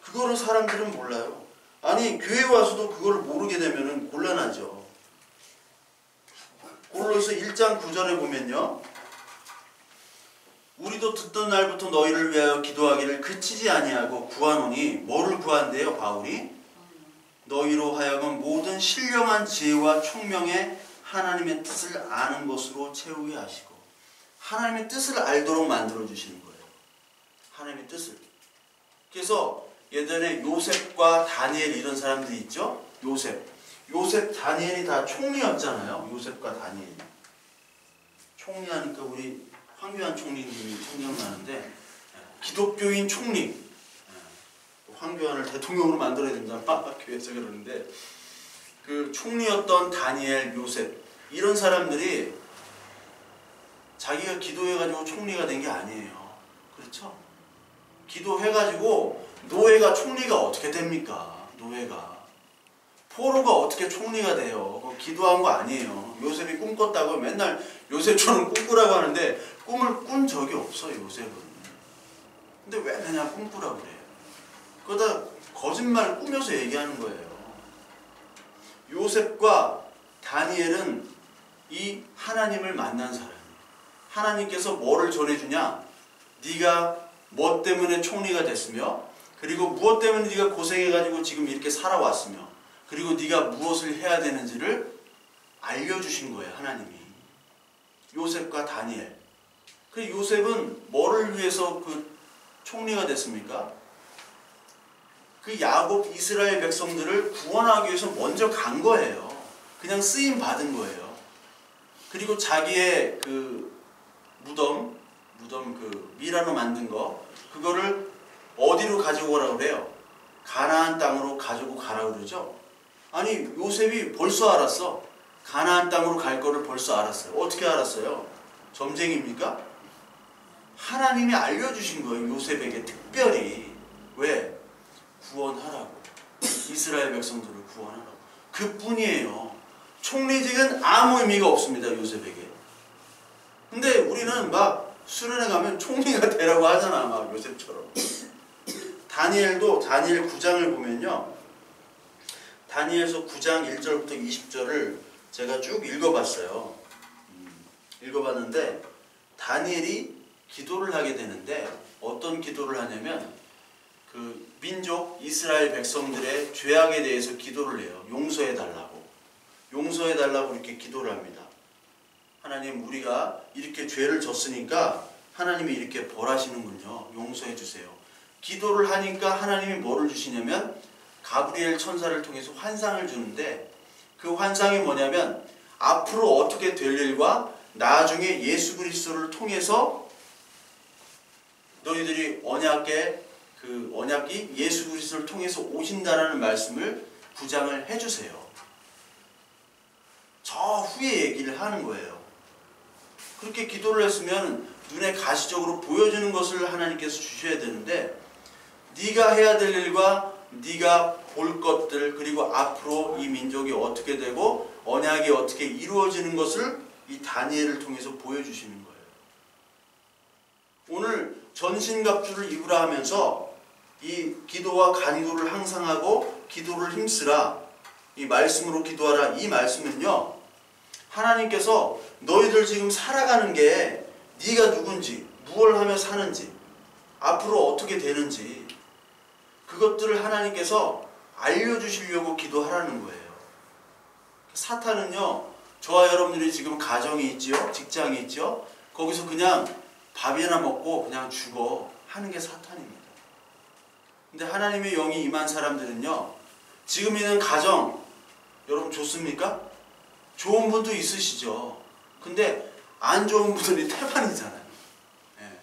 그거를 사람들은 몰라요. 교회 와서도 그거를 모르게 되면 곤란하죠. 골로새 1장 9절에 보면요. 우리도 듣던 날부터 너희를 위하여 기도하기를 그치지 아니하고 구하노니 뭐를 구한대요 바울이? 너희로 하여금 모든 신령한 지혜와 총명에 하나님의 뜻을 아는 것으로 채우게 하시고 하나님의 뜻을 알도록 만들어 주시는 거예요. 하나님의 뜻을. 그래서 예전에 요셉과 다니엘 이런 사람들이 있죠. 요셉, 다니엘이 다 총리였잖아요. 요셉과 다니엘이. 총리하니까 우리 황교안 총리님이 생각나는데 기독교인 총리. 황교안을 대통령으로 만들어야 된다. 교회에서 그러는데 그 총리였던 다니엘, 요셉 이런 사람들이 자기가 기도해가지고 총리가 된 게 아니에요. 그렇죠? 기도해가지고 노예가 총리가 어떻게 됩니까? 노예가. 포로가 어떻게 총리가 돼요? 기도한 거 아니에요. 요셉이 꿈꿨다고 맨날 요셉처럼 꿈꾸라고 하는데 꿈을 꾼 적이 없어요. 요셉은. 근데 왜 맨날 꿈꾸라고 그래요? 그러다 거짓말 꾸며서 얘기하는 거예요. 요셉과 다니엘은 이 하나님을 만난 사람이에요. 하나님께서 뭐를 전해주냐? 네가 뭐 때문에 총리가 됐으며 그리고 무엇 때문에 네가 고생해가지고 지금 이렇게 살아왔으며 그리고 네가 무엇을 해야 되는지를 알려주신 거예요. 하나님이. 요셉과 다니엘. 그 요셉은 뭐를 위해서 그 총리가 됐습니까? 그 야곱 이스라엘 백성들을 구원하기 위해서 먼저 간 거예요. 그냥 쓰임 받은 거예요. 그리고 자기의 그 무덤 그 미라로 만든 거 그거를 어디로 가지고 가라고 그래요? 가나안 땅으로 가지고 가라고 그러죠. 아니 요셉이 벌써 알았어. 가나안 땅으로 갈 거를 벌써 알았어요. 어떻게 알았어요? 점쟁입니까? 하나님이 알려주신 거예요. 요셉에게 특별히. 왜? 구원하라고. 이스라엘 백성들을 구원하라고. 그뿐이에요. 총리직은 아무 의미가 없습니다. 요셉에게. 근데 우리는 막 수련회 가면 총리가 되라고 하잖아. 막 요셉처럼. 다니엘도 다니엘 9장을 보면요. 다니엘서 9장 1절부터 20절을 제가 쭉 읽어봤어요. 읽어봤는데 다니엘이 기도를 하게 되는데 어떤 기도를 하냐면 그 민족 이스라엘 백성들의 죄악에 대해서 기도를 해요. 용서해달라고. 용서해달라고 이렇게 기도를 합니다. 하나님 우리가 이렇게 죄를 졌으니까 하나님이 이렇게 벌하시는군요. 용서해주세요. 기도를 하니까 하나님이 뭐를 주시냐면 가브리엘 천사를 통해서 환상을 주는데 그 환상이 뭐냐면 앞으로 어떻게 될 일과 나중에 예수 그리스도를 통해서 너희들이 언약이 예수 그리스도를 통해서 오신다라는 말씀을 구장을 해주세요. 저 후에 얘기를 하는 거예요. 그렇게 기도를 했으면 눈에 가시적으로 보여주는 것을 하나님께서 주셔야 되는데, 네가 해야 될 일과 네가 볼 것들, 그리고 앞으로 이 민족이 어떻게 되고 언약이 어떻게 이루어지는 것을 이 다니엘을 통해서 보여주시는 거예요. 오늘 전신갑주를 입으라 하면서 이 기도와 간구를 항상 하고 기도를 힘쓰라, 이 말씀으로 기도하라, 이 말씀은요, 하나님께서 너희들 지금 살아가는 게 네가 누군지, 무엇을 하며 사는지, 앞으로 어떻게 되는지 그것들을 하나님께서 알려주시려고 기도하라는 거예요. 사탄은요, 저와 여러분들이 지금 가정이 있지요, 직장이 있죠, 거기서 그냥 밥이나 먹고 그냥 죽어 하는 게 사탄입니다. 근데 하나님의 영이 임한 사람들은요, 지금 있는 가정 여러분 좋습니까? 좋은 분도 있으시죠. 근데 안 좋은 분들이 태반이잖아요. 네,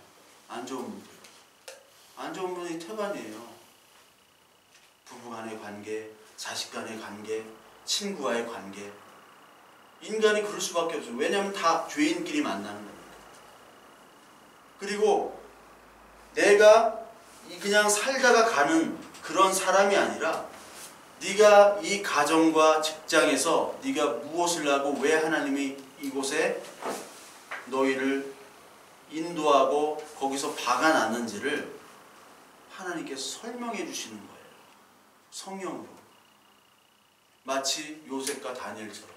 안 좋은 분이 태반이에요. 부부 간의 관계, 자식 간의 관계, 친구와의 관계. 인간이 그럴 수밖에 없어요. 왜냐하면 다 죄인끼리 만나는 겁니다. 그리고 내가 그냥 살다가 가는 그런 사람이 아니라, 네가 이 가정과 직장에서 네가 무엇을 하고 왜 하나님이 이곳에 너희를 인도하고 거기서 박아놨는지를 하나님께서 설명해 주시는 거예요. 성령으로. 마치 요셉과 다니엘처럼.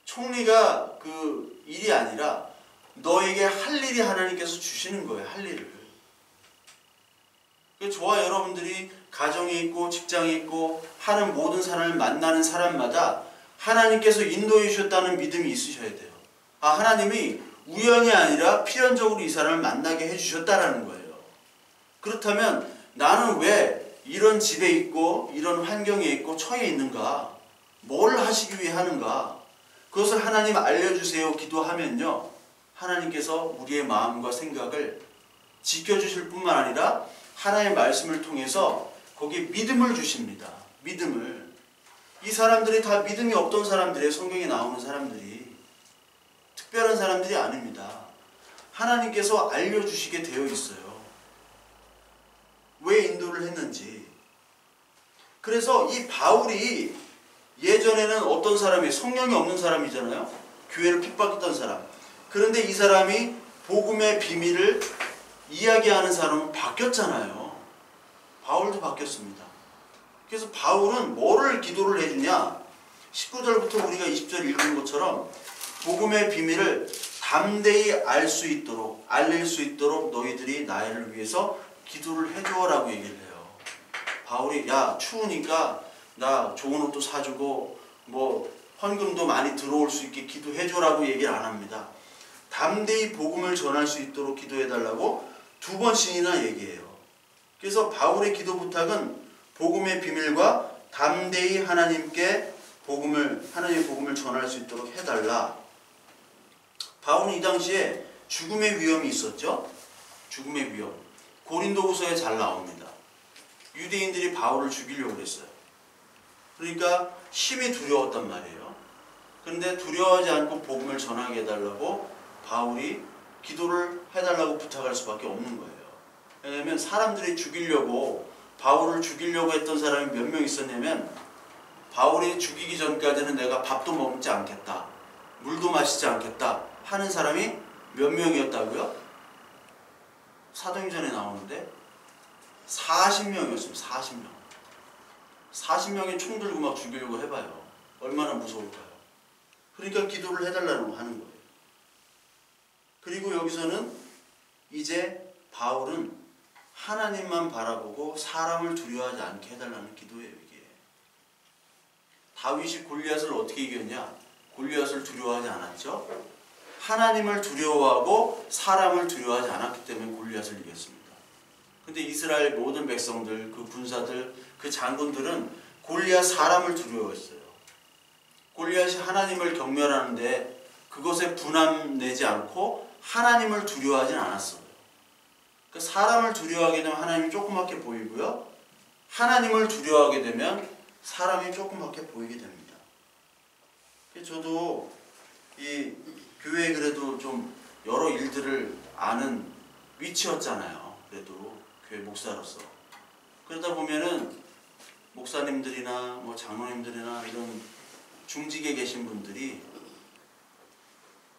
총리가 그 일이 아니라 너에게 할 일이 하나님께서 주시는 거예요. 할 일을. 저와 여러분들이 가정이 있고 직장이 있고 하는 모든 사람을 만나는 사람마다 하나님께서 인도해 주셨다는 믿음이 있으셔야 돼요. 하나님이 우연이 아니라 필연적으로 이 사람을 만나게 해주셨다라는 거예요. 그렇다면 나는 왜 이런 집에 있고 이런 환경에 있고 처해 있는가? 뭘 하시기 위해 하는가? 그것을 하나님 알려주세요 기도하면요, 하나님께서 우리의 마음과 생각을 지켜주실 뿐만 아니라 하나님의 말씀을 통해서 거기에 믿음을 주십니다. 믿음을. 이 사람들이 다 믿음이 없던 사람들이에요. 성경에 나오는 사람들이. 특별한 사람들이 아닙니다. 하나님께서 알려주시게 되어 있어요. 왜 인도를 했는지. 그래서 이 바울이 예전에는 어떤 사람이, 성령이 없는 사람이잖아요. 교회를 핍박했던 사람. 그런데 이 사람이 복음의 비밀을 이야기하는 사람은 바뀌었잖아요. 바울도 바뀌었습니다. 그래서 바울은 뭐를 기도를 해주냐? 19절부터 우리가 20절 읽은 것처럼 복음의 비밀을 담대히 알 수 있도록, 알릴 수 있도록 너희들이 나를 위해서 기도를 해줘라고 얘기를 해요. 바울이 야 추우니까 나 좋은 옷도 사주고 뭐 헌금도 많이 들어올 수 있게 기도해줘라고 얘기를 안 합니다. 담대히 복음을 전할 수 있도록 기도해달라고 2번씩이나 얘기해요. 그래서 바울의 기도 부탁은 복음의 비밀과 담대히 하나님의 복음을 전할 수 있도록 해달라. 바울은 이 당시에 죽음의 위험이 있었죠. 죽음의 위험. 고린도후서에 잘 나옵니다. 유대인들이 바울을 죽이려고 했어요. 그러니까 심히 두려웠단 말이에요. 그런데 두려워하지 않고 복음을 전하게 해달라고 바울이 기도를 해달라고 부탁할 수밖에 없는 거예요. 왜냐하면 사람들이 바울을 죽이려고 했던 사람이 몇 명 있었냐면, 바울이 죽이기 전까지는 내가 밥도 먹지 않겠다, 물도 마시지 않겠다 하는 사람이 몇 명이었다고요? 사도행전에 나오는데 40명이었습니다. 40명. 40명이 총 들고 막 죽이려고 해봐요. 얼마나 무서울까요? 그러니까 기도를 해달라고 하는 거예요. 그리고 여기서는 이제 바울은 하나님만 바라보고 사람을 두려워하지 않게 해달라는 기도예요. 이게 다윗이 골리앗을 어떻게 이겼냐? 골리앗을 두려워하지 않았죠. 하나님을 두려워하고 사람을 두려워하지 않았기 때문에 골리앗을 이겼습니다. 근데 이스라엘 모든 백성들, 그 군사들, 그 장군들은 골리앗 사람을 두려워했어요. 골리앗이 하나님을 경멸하는데 그것에 분함 내지 않고 하나님을 두려워하진 않았어요. 그러니까 사람을 두려워하게 되면 하나님이 조그맣게 보이고요. 하나님을 두려워하게 되면 사람이 조그맣게 보이게 됩니다. 저도 이 교회에 그래도 좀 여러 일들을 아는 위치였잖아요. 그래도 교회 목사로서. 그러다 보면은 목사님들이나 뭐 장로님들이나 이런 중직에 계신 분들이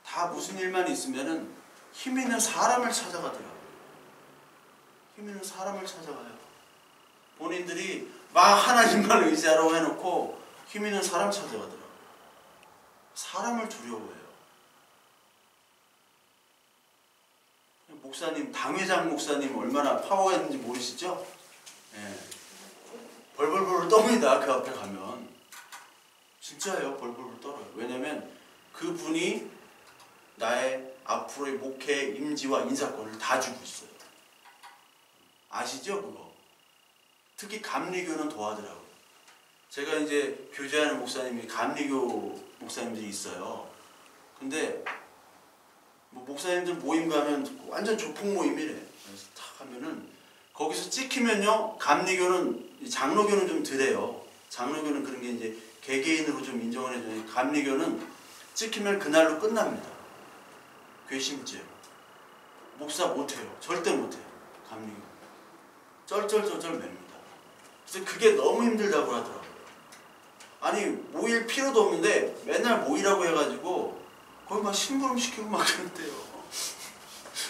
다 무슨 일만 있으면은 힘 있는 사람을 찾아가더라고요. 힘 있는 사람을 찾아가요. 본인들이 막 하나님만 의지하라고 해놓고 힘 있는 사람 찾아가더라고요. 사람을 두려워해요. 목사님, 당회장 목사님 얼마나 파워가 있는지 모르시죠? 예. 벌벌벌 떱니다. 그 앞에 가면. 진짜예요. 벌벌벌 떨어요. 왜냐면 그분이 나의 앞으로의 목회 임지와 인사권을 다 주고 있어요. 아시죠? 그거. 특히 감리교는 더하더라고요. 제가 이제 교제하는 목사님이 감리교 목사님들이 있어요. 근데 뭐 목사님들 모임 가면 완전 조폭 모임이래. 그래서 탁 하면은 거기서 찍히면요, 감리교는, 장로교는 좀 덜해요. 장로교는 그런 게 이제 개개인으로 좀 인정을 해줘요. 감리교는 찍히면 그날로 끝납니다. 괘씸죄. 목사 못해요. 절대 못해요. 감리교. 쩔쩔쩔쩔 맵니다. 그래서 그게 너무 힘들다고 하더라고요. 아니 모일 필요도 없는데 맨날 모이라고 해가지고 거기 막 심부름 시키고 막 그랬대요.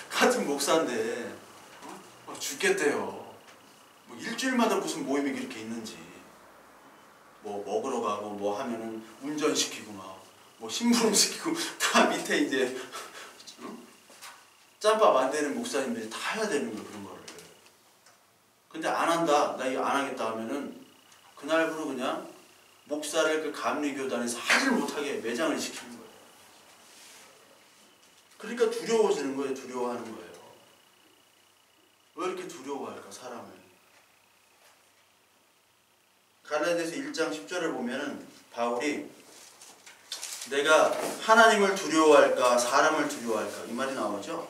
같은 목사인데 막 죽겠대요. 뭐 일주일마다 무슨 모임이 그렇게 있는지. 뭐 먹으러 가고 뭐 하면은 운전시키고 막 뭐 심부름 시키고 다 밑에 이제 짬밥 안 되는 목사님들이 다 해야 되는 거 그런 거를. 근데 안 한다, 나 이거 안 하겠다 하면은 그날부로 그냥 목사를 그 감리교단에서 하질 못하게 매장을 시키는 거예요. 그러니까 두려워지는 거예요. 두려워하는 거예요. 왜 이렇게 두려워할까, 사람을? 갈라디아서 1장 10절을 보면은 바울이 내가 하나님을 두려워할까 사람을 두려워할까 이 말이 나오죠.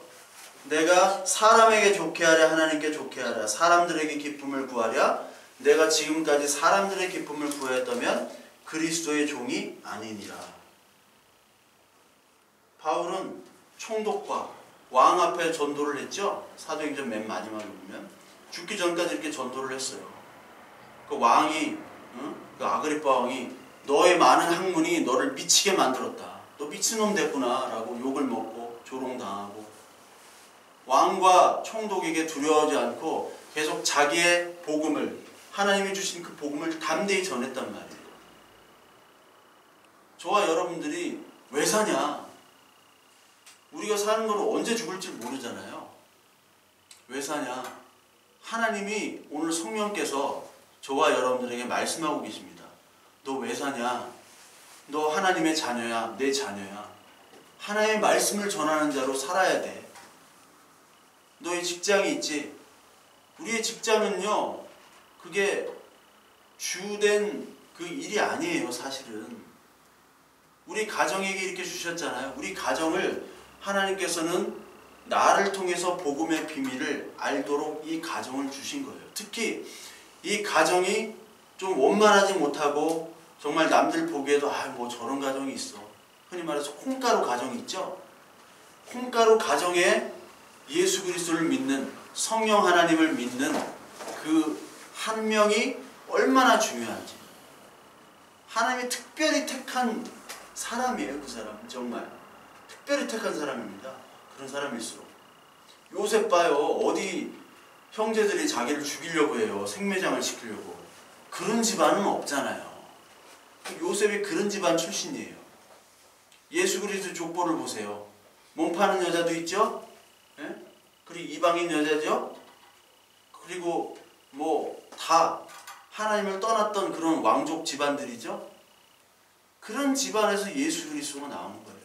내가 사람에게 좋게 하랴 하나님께 좋게 하랴 사람들에게 기쁨을 구하랴 내가 지금까지 사람들의 기쁨을 구하였다면 그리스도의 종이 아니니라. 바울은 총독과 왕 앞에 전도를 했죠. 사도행전 맨 마지막에 보면 죽기 전까지 이렇게 전도를 했어요. 그 왕이 그 아그리파 왕이 너의 많은 학문이 너를 미치게 만들었다. 너 미친놈 됐구나 라고 욕을 먹고 조롱당하고 왕과 총독에게 두려워하지 않고 계속 자기의 복음을 하나님이 주신 그 복음을 담대히 전했단 말이에요. 저와 여러분들이 왜 사냐? 우리가 사는 걸 언제 죽을지 모르잖아요. 왜 사냐? 하나님이 오늘 성령께서 저와 여러분들에게 말씀하고 계십니다. 너 왜 사냐? 너 하나님의 자녀야, 내 자녀야. 하나님의 말씀을 전하는 자로 살아야 돼. 너의 직장이 있지? 우리의 직장은요, 그게 주된 그 일이 아니에요, 사실은. 우리 가정에게 이렇게 주셨잖아요. 우리 가정을 하나님께서는 나를 통해서 복음의 비밀을 알도록 이 가정을 주신 거예요. 특히 이 가정이 좀 원만하지 못하고 정말 남들 보기에도 뭐 저런 가정이 있어. 흔히 말해서 콩가루 가정이 있죠. 콩가루 가정에 예수 그리스도를 믿는 성령 하나님을 믿는 그 한 명이 얼마나 중요한지. 하나님이 특별히 택한 사람이에요. 그 사람은 정말 특별히 택한 사람입니다. 그런 사람일수록. 요셉 봐요. 어디 형제들이 자기를 죽이려고 해요. 생매장을 시키려고. 그런 집안은 없잖아요. 요셉이 그런 집안 출신이에요. 예수 그리스도 족보를 보세요. 몸 파는 여자도 있죠. 예? 그리고 이방인 여자죠. 그리고 뭐 다 하나님을 떠났던 그런 왕족 집안들이죠. 그런 집안에서 예수 그리스도가 나오는 거예요.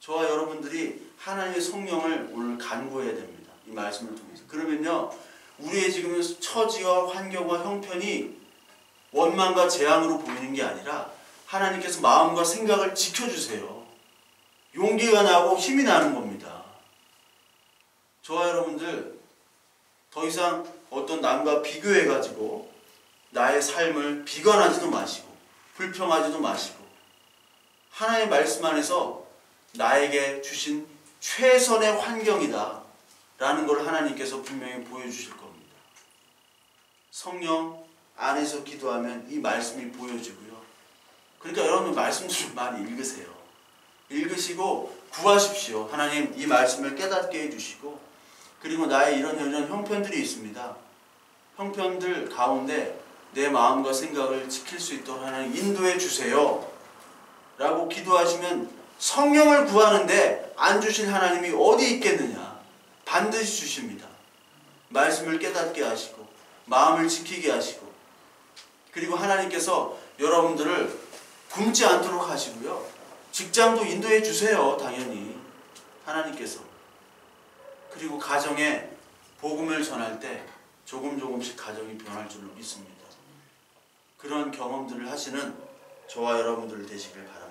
저와 여러분들이 하나님의 성령을 오늘 간구해야 됩니다. 이 말씀을 통해서. 그러면요, 우리의 지금 처지와 환경과 형편이 원망과 재앙으로 보이는 게 아니라 하나님께서 마음과 생각을 지켜주세요. 용기가 나고 힘이 나는 겁니다. 저와 여러분들 더 이상 어떤 남과 비교해가지고 나의 삶을 비관하지도 마시고 불평하지도 마시고 하나님의 말씀 안에서 나에게 주신 최선의 환경이다 라는 걸 하나님께서 분명히 보여주실 겁니다. 성령 안에서 기도하면 이 말씀이 보여지고요. 그러니까 여러분 말씀 좀 많이 읽으세요. 읽으시고 구하십시오. 하나님 이 말씀을 깨닫게 해주시고, 그리고 나의 이런 형편들이 있습니다. 형편들 가운데 내 마음과 생각을 지킬 수 있도록 하나님 인도해 주세요 라고 기도하시면 성령을 구하는데 안 주실 하나님이 어디 있겠느냐. 반드시 주십니다. 말씀을 깨닫게 하시고 마음을 지키게 하시고, 그리고 하나님께서 여러분들을 굶지 않도록 하시고요. 직장도 인도해 주세요. 당연히 하나님께서. 그리고 가정에 복음을 전할 때 조금씩 가정이 변할 줄로 믿습니다. 그런 경험들을 하시는 저와 여러분들 되시길 바랍니다.